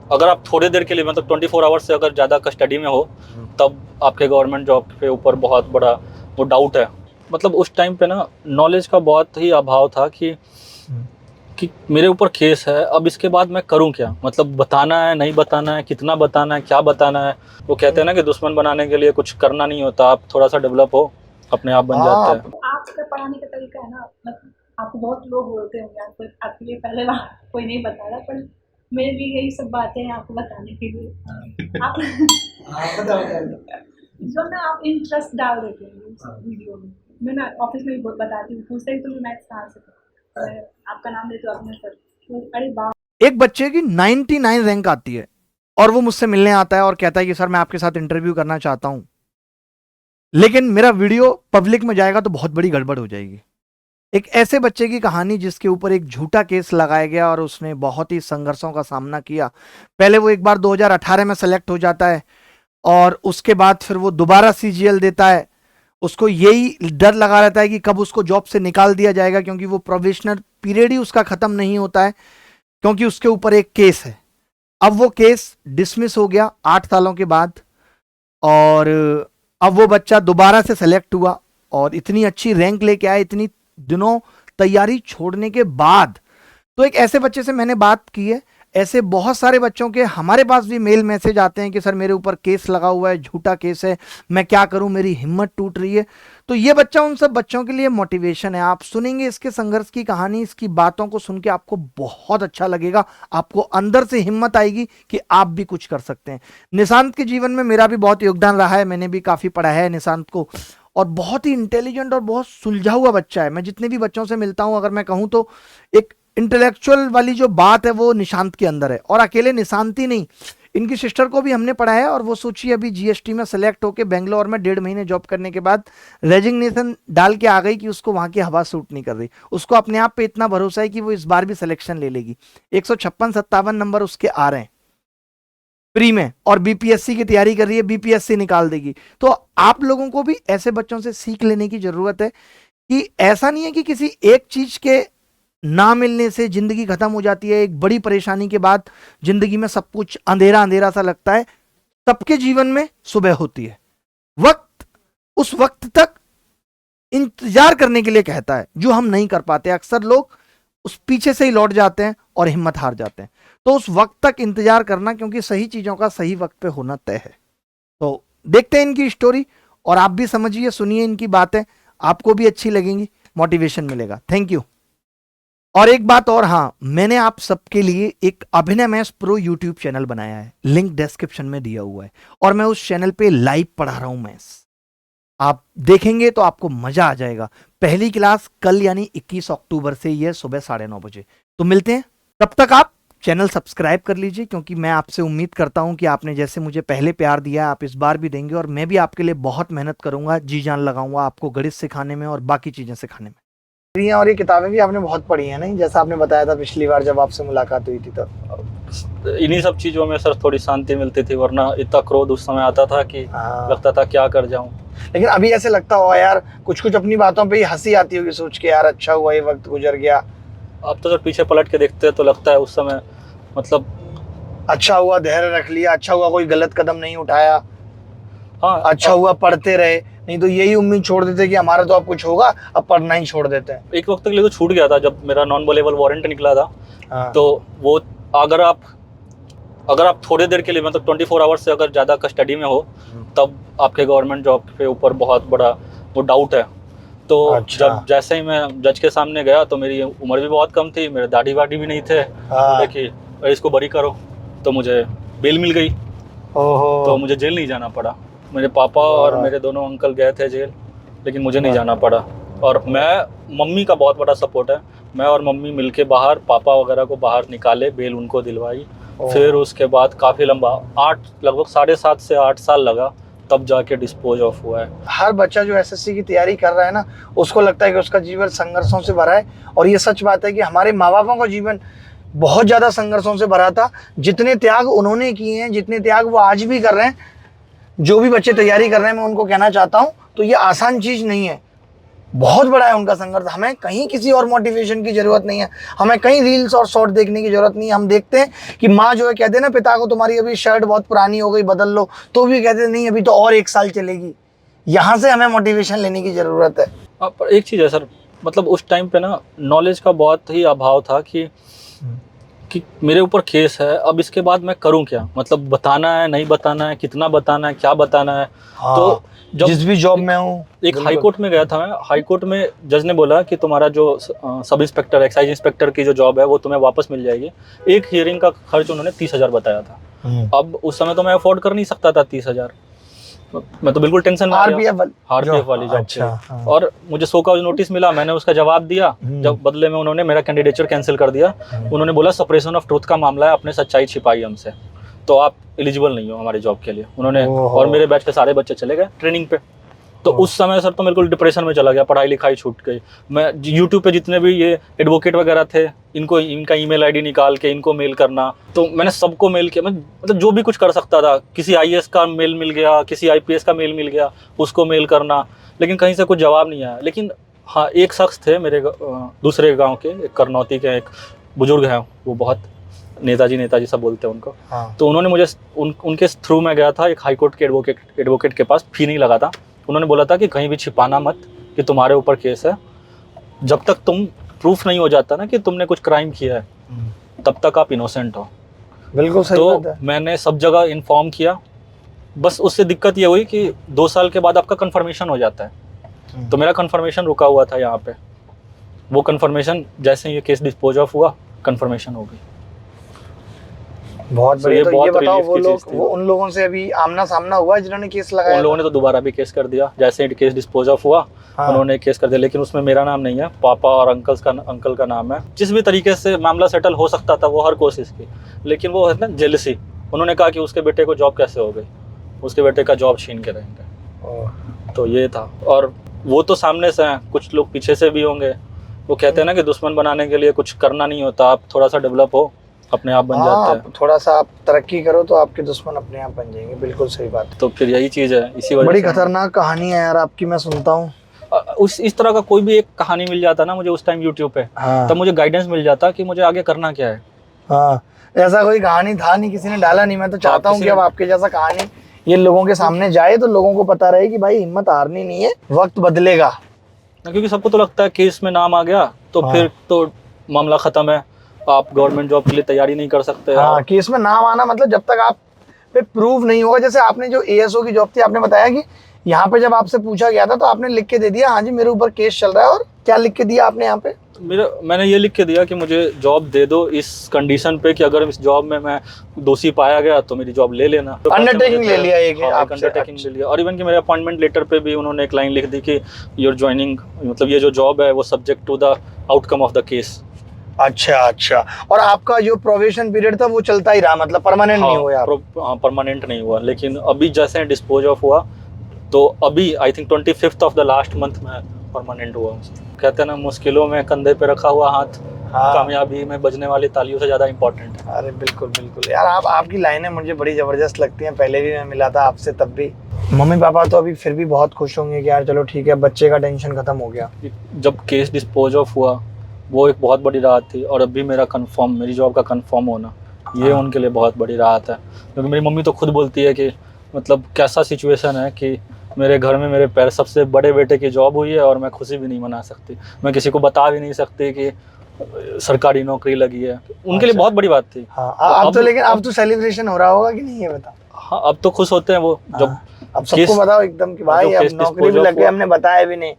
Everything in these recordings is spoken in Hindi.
अगर आप थोड़ी देर के लिए मतलब 24 आवर्स से अगर ज़्यादा कस्टडी में हो तब आपके गवर्नमेंट जॉब के ऊपर बहुत बड़ा वो डाउट है। मतलब उस टाइम पे ना नॉलेज का बहुत ही अभाव था कि मेरे ऊपर केस है, अब इसके बाद मैं करूं क्या? मतलब बताना है, नहीं बताना है, कितना बताना है, क्या बताना है? वो कहते हैं ना कि दुश्मन बनाने के लिए कुछ करना नहीं होता, आप थोड़ा सा डेवलप हो अपने आप बन जाता है। आपका पढ़ाने का तरीका है ना, मतलब आपको बहुत लोग बोलते होंगे आपको, आपके लिए पहले बार कोई नहीं बता रहा, पर मेरे भी यही सब बातें हैं आपको बताने के लिए। आप जो ना आप इंटरेस्ट डाल देते हैं इस वीडियो में। मैं ना ऑफिस में भी बहुत बताती हूँ, पूछते हैं तुम्हें मैथ्स कहाँ से मैं आपका नाम लेते हो अपने सर, तो अरे बाप। एक बच्चे की 99 रैंक आती है और वो मुझसे मिलने आता है और कहता है कि सर मैं आपके साथ इंटरव्यू करना चाहता हूं, लेकिन मेरा वीडियो पब्लिक में जाएगा तो बहुत बड़ी गड़बड़ हो जाएगी। एक ऐसे बच्चे की कहानी जिसके ऊपर एक झूठा केस लगाया गया और उसने बहुत ही संघर्षों का सामना किया। पहले वो एक बार 2018 में सेलेक्ट हो जाता है और उसके बाद फिर वो दोबारा सीजीएल देता है। उसको यही डर लगा रहता है कि कब उसको जॉब से निकाल दिया जाएगा, क्योंकि वो प्रोबेशनर पीरियड ही उसका खत्म नहीं होता है, क्योंकि उसके ऊपर एक केस है। अब वो केस डिसमिस हो गया 8 सालों के बाद और अब वो बच्चा दोबारा से सेलेक्ट हुआ और इतनी अच्छी रैंक लेके आया इतनी दिनों तैयारी छोड़ने के बाद। तो एक ऐसे बच्चे से मैंने बात की है। ऐसे बहुत सारे बच्चों के हमारे पास भी मेल मैसेज आते हैं कि सर मेरे ऊपर केस लगा हुआ है, झूठा केस है, मैं क्या करूं, मेरी हिम्मत टूट रही है। तो ये बच्चा उन सब बच्चों के लिए मोटिवेशन है। आप सुनेंगे इसके संघर्ष की कहानी, इसकी बातों को सुन के आपको बहुत अच्छा लगेगा, आपको अंदर से हिम्मत आएगी कि आप भी कुछ कर सकते हैं। निशांत के जीवन में मेरा भी बहुत योगदान रहा है, मैंने भी काफी पढ़ा है निशांत को, और बहुत ही इंटेलिजेंट और बहुत सुलझा हुआ बच्चा है। मैं जितने भी बच्चों से मिलता हूं, अगर मैं कहूं तो एक इंटेलेक्चुअल वाली जो बात है वो निशांत के अंदर है। और अकेले निशांत ही नहीं, इनकी सिस्टर को भी हमने पढ़ा है और वो सोचिए अभी जीएसटी में सेलेक्ट होकर बेंगलोर में 1.5 महीने जॉब करने के बाद रेजिग्नेशन डाल के आ गई कि उसको वहां की हवा सूट नहीं कर रही। उसको अपने आप पे इतना भरोसा है कि वो इस बार भी सिलेक्शन ले लेगी। 156-57 नंबर उसके आ रहे हैं प्री में, और बीपीएससी की तैयारी कर रही है, बीपीएससी निकाल देगी। तो आप लोगों को भी ऐसे बच्चों से सीख लेने की जरूरत है कि ऐसा नहीं है कि किसी एक चीज के ना मिलने से जिंदगी खत्म हो जाती है। एक बड़ी परेशानी के बाद जिंदगी में सब कुछ अंधेरा अंधेरा सा लगता है। सबके जीवन में सुबह होती है, वक्त उस वक्त तक इंतजार करने के लिए कहता है जो हम नहीं कर पाते। अक्सर लोग उस पीछे से ही लौट जाते हैं और हिम्मत हार जाते हैं। तो उस वक्त तक इंतजार करना, क्योंकि सही चीजों का सही वक्त पे होना तय है। तो देखते हैं इनकी स्टोरी और आप भी समझिए, सुनिए इनकी बातें, आपको भी अच्छी लगेंगी, मोटिवेशन मिलेगा। Thank you. और एक बात और, हाँ, मैंने आप सबके लिए एक अभिनय मैथ्स प्रो यूट्यूब चैनल बनाया है, लिंक डिस्क्रिप्शन में दिया हुआ है, और मैं उस चैनल पे लाइव पढ़ा रहा हूं मैथ्स। आप देखेंगे तो आपको मजा आ जाएगा। पहली क्लास कल यानी 21 अक्टूबर से ये सुबह 9:30 बजे। तो मिलते हैं, तब तक आप चैनल सब्सक्राइब कर लीजिए, क्योंकि मैं आपसे उम्मीद करता हूं कि आपने जैसे मुझे पहले प्यार दिया आप इस बार भी देंगे, और मैं भी आपके लिए बहुत मेहनत करूंगा, जी जान लगाऊंगा आपको गणित सिखाने में और बाकी चीजें सिखाने में। और ये किताबें भी आपने बहुत पढ़ी हैं, नहीं? जैसा आपने बताया था पिछली बार जब आपसे मुलाकात हुई थी तब। इन्हीं सब चीज़ों में सर थोड़ी शांति मिलती थी, वरना इतना क्रोध उस समय आता था कि लगता था क्या कर जाऊं। लेकिन अभी ऐसे लगता होगा यार, कुछ कुछ अपनी बातों पे ही हंसी आती होगी सोच के, यार अच्छा हुआ ये वक्त गुजर गया। अब तो सर पीछे पलट के देखते हैं तो लगता है उस समय मतलब अच्छा हुआ धैर्य रख लिया, अच्छा हुआ कोई गलत कदम नहीं उठाया, हाँ, अच्छा हुआ पढ़ते रहे, नहीं तो यही उम्मीद छोड़ देते कि हमारा तो अब कुछ होगा, अब पढ़ना ही छोड़ देते हैं। एक वक्त के लिए तो छूट गया था जब मेरा नॉन वॉलेबल वारंट निकला था। हाँ। तो वो अगर आप थोड़ी देर के लिए मतलब 24 आवर्स से अगर ज़्यादा कस्टडी में हो तब आपके गवर्नमेंट जॉब के ऊपर बहुत बड़ा वो डाउट है। तो अच्छा। जब जैसे ही मैं जज के सामने गया तो मेरी उम्र भी बहुत कम थी, मेरे दाढ़ी वाड़ी भी नहीं थे। बोले कि इसको बरी करो, तो मुझे बेल मिल गई। ओहो। तो मुझे जेल नहीं जाना पड़ा। मेरे पापा और मेरे दोनों अंकल गए थे जेल, लेकिन मुझे नहीं जाना पड़ा। और मम्मी का बहुत बड़ा सपोर्ट है। मैं और मम्मी मिलके बाहर पापा वगैरह को बाहर निकाले, बेल उनको दिलवाई। फिर उसके बाद काफ़ी लंबा लगभग 7.5 से 8 साल लगा, तब जाके डिस्पोज ऑफ हुआ है। हर बच्चा जो एसएससी की तैयारी कर रहा है ना, उसको लगता है कि उसका जीवन संघर्षों से भरा है, और ये सच बात है कि हमारे माँ बापों का जीवन बहुत ज़्यादा संघर्षों से भरा था। जितने त्याग उन्होंने किए हैं, जितने त्याग वो आज भी कर रहे हैं, जो भी बच्चे तैयारी कर रहे हैं, मैं उनको कहना चाहता हूँ, तो ये आसान चीज़ नहीं है। बहुत बड़ा है उनका संघर्ष। हमें कहीं किसी और मोटिवेशन की जरूरत नहीं है, हमें कहीं रील्स और शॉर्ट देखने की जरूरत नहीं है। हम देखते हैं कि माँ जो है कहते हैं ना पिता को, तुम्हारी अभी शर्ट बहुत पुरानी हो गई बदल लो, तो भी कहते हैं नहीं अभी तो और 1 साल चलेगी। यहाँ से हमें मोटिवेशन लेने की जरूरत है। पर एक चीज़ है सर, मतलब उस टाइम पे ना नॉलेज का बहुत ही अभाव था कि मेरे ऊपर केस है, अब इसके बाद मैं करूं क्या, मतलब बताना है नहीं बताना है, कितना बताना है, क्या बताना है। हाँ, तो जब जिस भी जॉब में हूँ, एक हाई कोर्ट में गया था मैं, हाई कोर्ट में जज ने बोला कि तुम्हारा जो सब इंस्पेक्टर एक्साइज इंस्पेक्टर की जो जॉब है वो तुम्हें वापस मिल जाएगी। एक हियरिंग का खर्च उन्होंने 30,000 बताया था। अब उस समय तो मैं अफोर्ड कर नहीं सकता था 30,000, मैं तो बिल्कुल टेंशन में आ गया। आरपीएफ वाली जॉब अच्छा, थी। और मुझे 100 का नोटिस मिला, मैंने उसका जवाब दिया। जब बदले में उन्होंने मेरा कैंडिडेचर कैंसिल कर दिया। उन्होंने बोला सप्रेशन ऑफ ट्रूथ का मामला है, आपने सच्चाई छिपाई हमसे, तो आप एलिजिबल नहीं हो हमारी जॉब के लिए उन्होंने। और मेरे बैच के सारे बच्चे चले गए ट्रेनिंग पे। तो उस समय सर तो बिल्कुल डिप्रेशन में चला गया, पढ़ाई लिखाई छूट गई। मैं यूट्यूब पे जितने भी ये एडवोकेट वगैरह थे, इनको इनका ईमेल आईडी निकाल के इनको मेल करना, तो मैंने सबको मेल किया। मैं मतलब जो भी कुछ कर सकता था, किसी आईएएस का मेल मिल गया, किसी आईपीएस का मेल मिल गया, उसको मेल करना, लेकिन कहीं से कुछ जवाब नहीं आया। लेकिन हाँ, एक शख्स थे मेरे दूसरे गाँव के, एक करनौती के एक बुजुर्ग हैं, वो बहुत नेताजी सब बोलते हैं उनको। हाँ। तो उन्होंने मुझे उनके थ्रू में गया था एक हाई कोर्ट के एडवोकेट के पास, फी नहीं लगा था। उन्होंने बोला था कि कहीं भी छिपाना मत कि तुम्हारे ऊपर केस है, जब तक तुम प्रूफ नहीं हो जाता ना कि तुमने कुछ क्राइम किया है, तब तक आप इनोसेंट हो। बिल्कुल सही तो बात है। मैंने सब जगह इन्फॉर्म किया। बस उससे दिक्कत ये हुई कि 2 साल के बाद आपका कंफर्मेशन हो जाता है। तो मेरा कंफर्मेशन रुका हुआ था यहाँ पे। वो कंफर्मेशन जैसे ये केस डिस्पोज ऑफ हुआ, कंफर्मेशन हो गई। बहुत बढ़िया। तो ये बताओ, रिलीफ वो की लोग, चीज़ थी। वो उन लोगों से अभी आमना सामना हुआ है जिन्होंने केस लगाया उन लोगों ने तो दोबारा भी केस कर दिया, जैसे ही केस डिस्पोज ऑफ हुआ। हाँ। उन्होंने केस कर दिया, लेकिन उसमें मेरा नाम नहीं है, पापा और अंकल का नाम है। जिस भी तरीके से मामला सेटल हो सकता था वो हर कोशिश की, लेकिन वो है ना जेलसी। उन्होंने कहा कि उसके बेटे को जॉब कैसे हो गई, उसके बेटे का जॉब छीन के रहेंगे। तो ये था। और वो तो सामने से हैं, कुछ लोग पीछे से भी होंगे। वो कहते हैं ना कि दुश्मन बनाने के लिए कुछ करना नहीं होता, आप थोड़ा सा डेवलप हो, अपने आप बन जाते हैं। थोड़ा सा आप तरक्की करो तो आपके दुश्मन अपने आप बन जाएंगे। बिल्कुल सही बात। तो फिर यही चीज़ है, इसी वजह बड़ी से खतरनाक कहानी है यार आपकी, मैं सुनता हूँ। इस तरह का कोई भी एक कहानी मिल जाता ना मुझे उस टाइम यूट्यूब पे, तब मुझे गाइडेंस मिल जाता कि मुझे आगे करना क्या है। हाँ, ऐसा कोई कहानी था नहीं, किसी ने डाला नहीं। मैं तो चाहता हूँ कि अब आपके जैसा कहानी ये लोगों के सामने जाए तो लोगों को पता रहे कि भाई हिम्मत हारनी नहीं है, वक्त बदलेगा। क्योंकि सबको तो लगता है केस में नाम आ गया तो फिर तो मामला खत्म है, आप गवर्नमेंट जॉब के लिए तैयारी नहीं कर सकते। हाँ, केस में नाम आना मतलब जब तक आप पे प्रूव नहीं होगा। जैसे आपने जो एएसओ की जॉब थी, आपने बताया कि यहाँ पे जब आपसे पूछा गया था तो आपने लिख के दे दिया, हाँ जी मेरे ऊपर केस चल रहा है। और क्या लिख के दिया आपने यहाँ पे? मैंने ये लिख के दिया कि मुझे जॉब दे दो इस कंडीशन पे कि अगर इस जॉब में मैं दोषी पाया गया तो मेरी जॉब ले लेना। तो अंडरटेकिंग ले लिया एक अंडरटेकिंग ले लिया। और इवन कि मेरे अपॉइंटमेंट लेटर पे भी उन्होंने एक लाइन लिख दी कि योर ज्वाइनिंग, मतलब ये जो जॉब है वो subject to the outcome of the case. अच्छा। और आपका जो प्रोबेशन पीरियड था वो चलता ही रहा, मतलब परमानेंट नहीं हुआ? परमानेंट नहीं हुआ, लेकिन अभी जैसे डिस्पोज ऑफ हुआ तो अभी I think 25th of the last month में परमानेंट हुआ। कहते हैं ना, मुश्किलों में कंधे पे रखा हुआ हाथ कामयाबी में बजने वाली तालियों से ज़्यादा इम्पोर्टेंट है। अरे बिल्कुल यार, आपकी लाइनें मुझे बड़ी ज़बरदस्त लगती हैं। पहले भी मैं मिला था आपसे, तब भी। मम्मी पापा तो अभी फिर भी बहुत खुश होंगे कि यार चलो ठीक है, बच्चे का टेंशन खत्म हो गया। जब केस डिस्पोज ऑफ हुआ वो एक बहुत बड़ी राहत थी, और अभी मेरी जॉब का कंफर्म होना ये उनके लिए बहुत बड़ी राहत है। क्योंकि मेरी मम्मी तो खुद बोलती है कि मतलब कैसा सिचुएशन है कि मेरे घर में मेरे सबसे बड़े बेटे की जॉब हुई है और मैं खुशी भी नहीं मना सकती, मैं किसी को बता भी नहीं सकती कि सरकारी नौकरी लगी है। उनके लिए बहुत बड़ी बात थी। अब तो लेकिन अब तो सेलिब्रेशन हो रहा होगा कि नहीं, ये बता। हाँ, अब तो खुश होते हैं वो जब अब सबको बताओ एकदम कि भाई अब नौकरी भी लग गई, हमने बताया भी नहीं,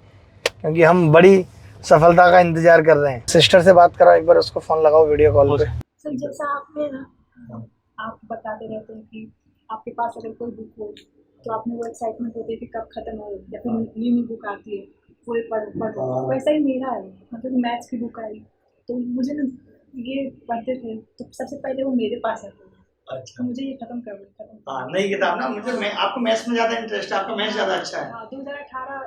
क्योंकि हम बड़ी सफलता का इंतजार कर रहे हैं। सिस्टर से बात करो एक बार, उसको फोन लगाओ वीडियो कॉल पे। सर जैसा आपने ना, आप बताते रहते हैं कि आपके पास अगर कोई बुक हो तो आपने वो एक्साइटमेंट होती है कि कब खत्म हो, या फिर न्यू बुक आती है पूरे पढ़। वैसा ही मेरा है, मतलब मैथ्स की बुक आई तो मुझे ना ये पढ़ते थे तो सबसे पहले वो मेरे पास आते थे। अच्छा, मुझे ये खत्म कर नई किताब ना, मुझे आपको मैथ्स में ज़्यादा इंटरेस्ट है, आपका मैथ्स ज़्यादा अच्छा है। हाँ, 2018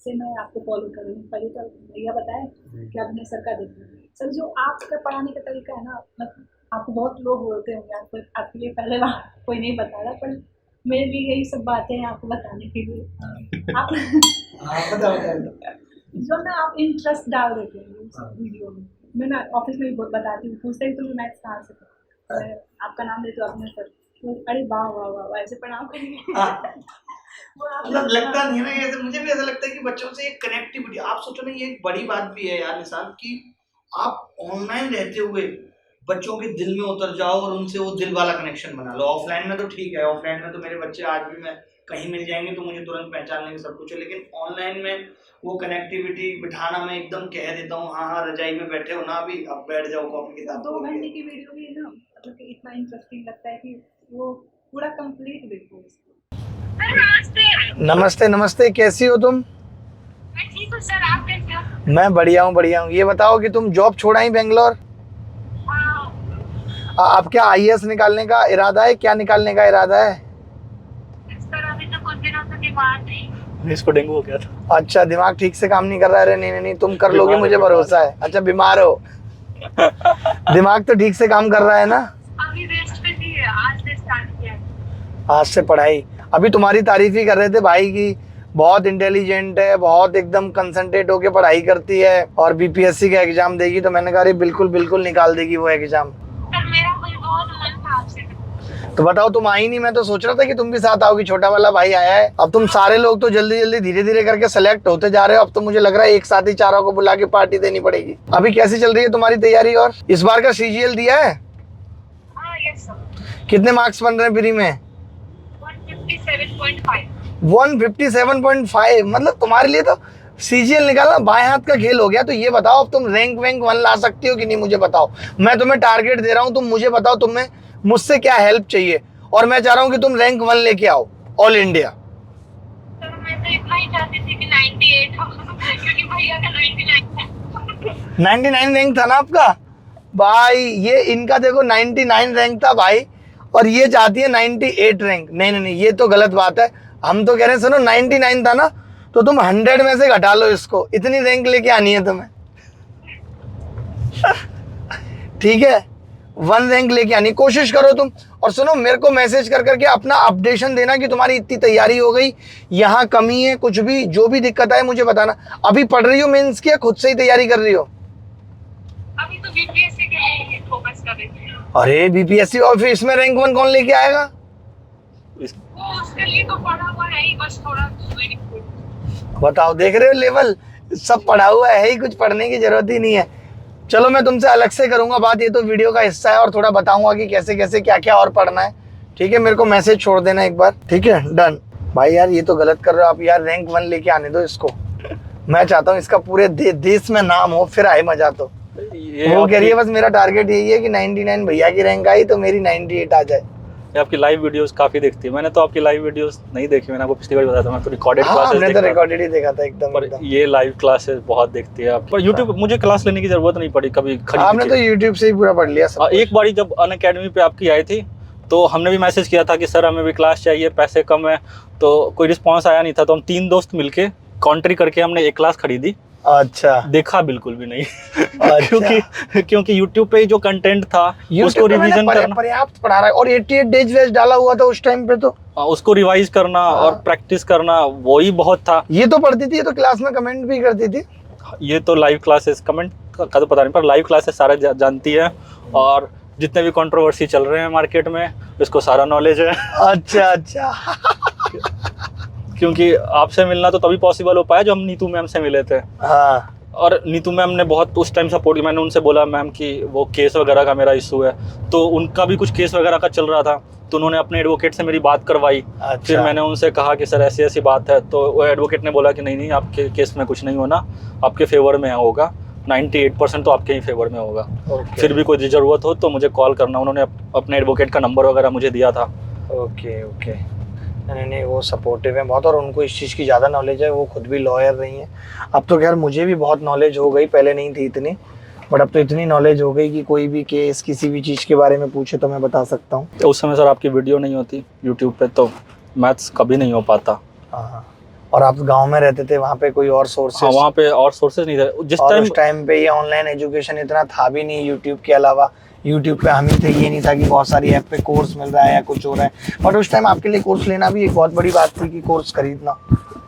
से मैं आपको फॉलो कर रही हूँ। पहले तो भैया बताए कि आपने सर का देखा। सर जो आपका पढ़ाने का तरीका है ना, मतलब आपको बहुत लोग बोलते होंगे, आपके लिए पहले बार कोई नहीं बता रहा, पर मेरे भी यही सब बातें हैं आपको बताने के लिए। आप जो ना आप इंटरेस्ट डाल देते हैं उस वीडियो में। मैं ना ऑफिस में भी बहुत बताती हूँ, पूछते ही तुम्हें मैथ्स कहाँ से पढ़ा? मैं आपका नाम लेती हूँ अपने सर, तो अरे वाह वाह वाह वाह, ऐसे प्रणाम करेंगे। वो आप मतलब लगता नहीं है ना, ऐसे मुझे भी ऐसा लगता है कि बच्चों से एक कनेक्टिविटी, आप सोचो ना, ये एक बड़ी बात भी है यार निशान, कि आप ऑनलाइन रहते हुए बच्चों के दिल में उतर जाओ और उनसे वो दिल वाला कनेक्शन बना लो। ऑफलाइन में तो ठीक है, ऑफलाइन में तो मेरे बच्चे आज भी मैं कहीं मिल जाएंगे तो मुझे तुरंत पहचान लेंगे, सब कुछ है, लेकिन ऑनलाइन में वो कनेक्टिविटी बिठाना, मैं एकदम कह देता हूँ हाँ हाँ रजाई में बैठे हो ना, अभी अब बैठ जाओ कॉपी किताब। 2 घंटे की वीडियो भी ना मतलब कि इतना इंटरेस्टिंग लगता है कि वो पूरा कंप्लीट देखो उसको। नमस्ते नमस्ते, कैसी हो तुम? मैं ठीक हूँ सर, आप कैसे हो? मैं बढ़िया हूँ बढ़िया हूँ। ये बताओ कि तुम जॉब छोड़ा ही बेंगलोर, हाँ, अब क्या आईएएस निकालने का इरादा है, क्या निकालने का इरादा है? सर अभी तो कुछ दिनों से बीमार थी। इसको डेंगू हो गया था। अच्छा, दिमाग ठीक से काम नहीं कर रहा है? अरे नहीं नहीं नहीं, तुम कर लोगे, बीमार मुझे है, भरोसा है। अच्छा बीमार हो, दिमाग तो ठीक से काम कर रहा है ना? अभी रेस्ट पे थी, आज से स्टार्ट किया है। आज से पढ़ाई। अभी तुम्हारी तारीफ ही कर रहे थे भाई की, बहुत इंटेलिजेंट है, बहुत एकदम कंसंट्रेट होके पढ़ाई करती है और बीपीएससी का एग्जाम देगी, तो मैंने कहा अरे बिल्कुल बिल्कुल निकाल देगी वो एग्जाम। सर मेरा भी बहुत मन था आपसे। तो बताओ, तुम आई नहीं, मैं तो सोच रहा था कि तुम भी साथ आओगी, छोटा वाला भाई आया है। अब तुम सारे लोग तो जल्दी जल्दी धीरे धीरे करके सेलेक्ट होते जा रहे हो, अब तो मुझे लग रहा है एक साथ ही चारों को बुला के पार्टी देनी पड़ेगी। अभी कैसी चल रही है तुम्हारी तैयारी, और इस बार का सीजीएल दिया है? हाँ यस सर, कितने मार्क्स बन रहे हैं प्री में? 157.5। 157.5, मतलब तुम्हारे लिए तो सीजीएल निकालना बाएं हाथ का खेल हो गया। तो ये बताओ, अब तुम रैंक वैंक 1 ला सकती हो कि नहीं, मुझे बताओ। मैं तुम्हें टारगेट दे रहा हूँ, तुम मुझे बताओ तुम्हें मुझसे क्या हेल्प चाहिए, और मैं चाह रहा हूँ कि तुम रैंक 1 लेके आओ ऑल इंडिया। सर मैं तो इतना ही चाहती थी कि 98 हो, क्योंकि भैया का 99 था। 99 रैंक था ना आपका भाई? ये इनका देखो 99 रैंक था भाई, और ये चाहती है 98 रैंक। नहीं नहीं नहीं, ये तो गलत बात है। हम तो कह रहे हैं सुनो, 99 था ना, तो तुम 100 में से घटा लो इसको, इतनी रैंक लेके आनी है तुम्हें। ठीक है, 1 रैंक लेके आनी कोशिश करो तुम। और सुनो, मेरे को मैसेज कर करके अपना अपडेशन देना कि तुम्हारी इतनी तैयारी हो गई, यहाँ कमी है, कुछ भी जो भी दिक्कत है मुझे बताना। अभी पढ़ रही हो मेंस की, या खुद से ही तैयारी कर रही हो? अभी तो बीपीएससी के लिए फोकस कर रही थी। अरे बीपीएससी, और फिर इसमें रैंक 1 कौन लेके आएगा? वो उसके लिए तो पढ़ा हुआ है ही, बस थोड़ा बताओ, देख रहे हो लेवल, सब पढ़ा हुआ है ही, कुछ पढ़ने की जरूरत ही नहीं है। चलो मैं तुमसे अलग से करूंगा बात, ये तो वीडियो का हिस्सा है, और थोड़ा बताऊंगा कि कैसे कैसे क्या क्या और पढ़ना है। ठीक है, मेरे को मैसेज छोड़ देना एक बार, ठीक है? डन भाई। यार ये तो गलत कर रहे हो आप यार, रैंक 1 लेके आने दो इसको। मैं चाहता हूँ इसका पूरे देश में नाम हो, फिर आए मजा। तो वो कह रही है बस मेरा टारगेट यही है कि 99 भैया की रैंक आई तो मेरी 98 आ जाए। ये आपकी लाइव वीडियोस काफी देखती है। मैंने तो आपकी लाइव वीडियोस नहीं देखी, मैंने आपको पिछली बार बताया था, मैं तो रिकॉर्डेड हाँ, क्लासेस हमने तो देखता था। रिकॉर्डेड ही देखा था एकदम पर एकदम। ये लाइव क्लासेस बहुत देखती है आप। पर YouTube मुझे क्लास लेने की जरूरत नहीं पड़ी कभी आपने तो यूट्यूब से ही पूरा पढ़ लिया सब कुछ। एक बारी जब अनअकैडमी पे आपकी आई थी तो हमने भी मैसेज किया था कि सर हमें भी क्लास चाहिए, पैसे कम है, तो कोई रिस्पांस आया नहीं था। तो हम 3 दोस्त मिलके कॉन्ट्री करके हमने एक क्लास खरीदी। अच्छा, देखा बिल्कुल भी नहीं। अच्छा। क्योंकि YouTube पे जो कंटेंट था उसको YouTube पे मैंने रिवीजन करना, पर्याप्त पढ़ा रहा है, और 88 डेज वेस्ट डाला हुआ था उस टाइम पे, तो उसको रिवाइज करना और प्रैक्टिस करना वही बहुत था। ये तो पढ़ती थी, ये तो क्लास में कमेंट भी करती थी। ये तो लाइव क्लासेस कमेंट का तो पता नहीं, पर लाइव क्लासेस सारा जानती है, और जितने भी कंट्रोवर्सी चल रहे हैं मार्केट में इसको सारा नॉलेज है। अच्छा अच्छा। क्योंकि आपसे मिलना तो तभी पॉसिबल हो पाया जो हम नीतू मैम से मिले थे। हाँ, और नीतू मैम ने बहुत उस टाइम सपोर्ट किया। मैंने उनसे बोला मैम कि वो केस वगैरह का मेरा इशू है, तो उनका भी कुछ केस वगैरह का चल रहा था, तो उन्होंने अपने एडवोकेट से मेरी बात करवाई। अच्छा। फिर मैंने उनसे कहा कि सर ऐसी ऐसी बात है, तो वो एडवोकेट ने बोला कि नहीं नहीं, आपके केस में कुछ नहीं होना, आपके फेवर में होगा, 98% तो आपके ही फेवर में होगा। ओके फिर भी कोई ज़रूरत हो तो मुझे कॉल करना। उन्होंने अपने एडवोकेट का नंबर वगैरह मुझे दिया था। Okay okay. नहीं नहीं, वो सपोर्टिव है बहुत, और उनको इस चीज़ की ज़्यादा नॉलेज है, वो खुद भी लॉयर रही हैं। अब तो खैर मुझे भी बहुत नॉलेज हो गई, पहले नहीं थी इतनी, बट अब तो इतनी नॉलेज हो गई कि कोई भी केस किसी भी चीज़ के बारे में पूछे तो मैं बता सकता हूँ। तो उस समय सर आपकी वीडियो नहीं होती यूट्यूब पे तो मैथ्स कभी नहीं हो पाता। हाँ, और आप गांव में रहते थे, वहाँ पे कोई और सोर्सेस? वहाँ पे और सोर्सेज नहीं थे जिस और टाइम। उस टाइम पे ये ऑनलाइन एजुकेशन इतना था भी नहीं यूट्यूब के अलावा, यूट्यूब पे हम ही थे, ये नहीं था कि बहुत सारी ऐप पे कोर्स मिल रहा है या कुछ हो रहा है। बट उस टाइम आपके लिए कोर्स लेना भी एक बहुत बड़ी बात थी कि कोर्स खरीदना,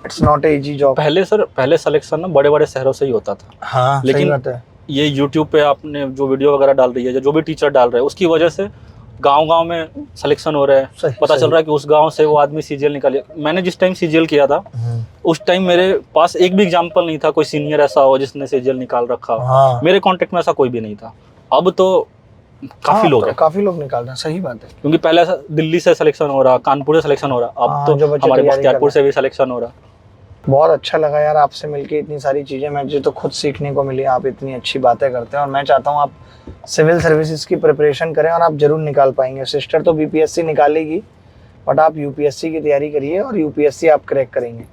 it's not a easy job. पहले सिलेक्शन ना बड़े बड़े शहरों से ही होता था, हाँ लेकिन सही बात है। ये यूट्यूब पे आपने जो वीडियो वगैरह डाल रही है या जो भी टीचर डाल रहे हैं उसकी वजह से गांव-गांव में सिलेक्शन हो रहा है। सही, पता सही। चल रहा है कि उस गांव से वो आदमी सीजीएल निकाले। मैंने जिस टाइम सीजीएल किया था उस टाइम मेरे पास एक भी एग्जांपल नहीं था कोई सीनियर ऐसा हो जिसने सीजीएल निकाल रखा हो। हाँ मेरे कांटेक्ट में ऐसा कोई भी नहीं था। अब तो काफी हाँ, लोग तो हैं, काफी लोग निकाल रहे हैं, सही बात है। क्योंकि पहले ऐसा दिल्ली से सिलेक्शन हो रहा, कानपुर से सिलेक्शन हो रहा, अब हाँ, तो जो बच्चे हमारे तैयारी कर बख्तियारपुर रहे से भी सिलेक्शन हो रहा। बहुत अच्छा लगा यार आपसे मिलके, इतनी सारी चीज़ें मुझे तो खुद सीखने को मिली, आप इतनी अच्छी बातें करते हैं और मैं चाहता हूँ आप सिविल सर्विसेज की प्रिपरेशन करें और आप जरूर निकाल पाएंगे। सिस्टर तो बीपीएससी निकालेगी, बट आप यूपीएससी की तैयारी करिए और यूपीएससी आप क्रैक करेंगे।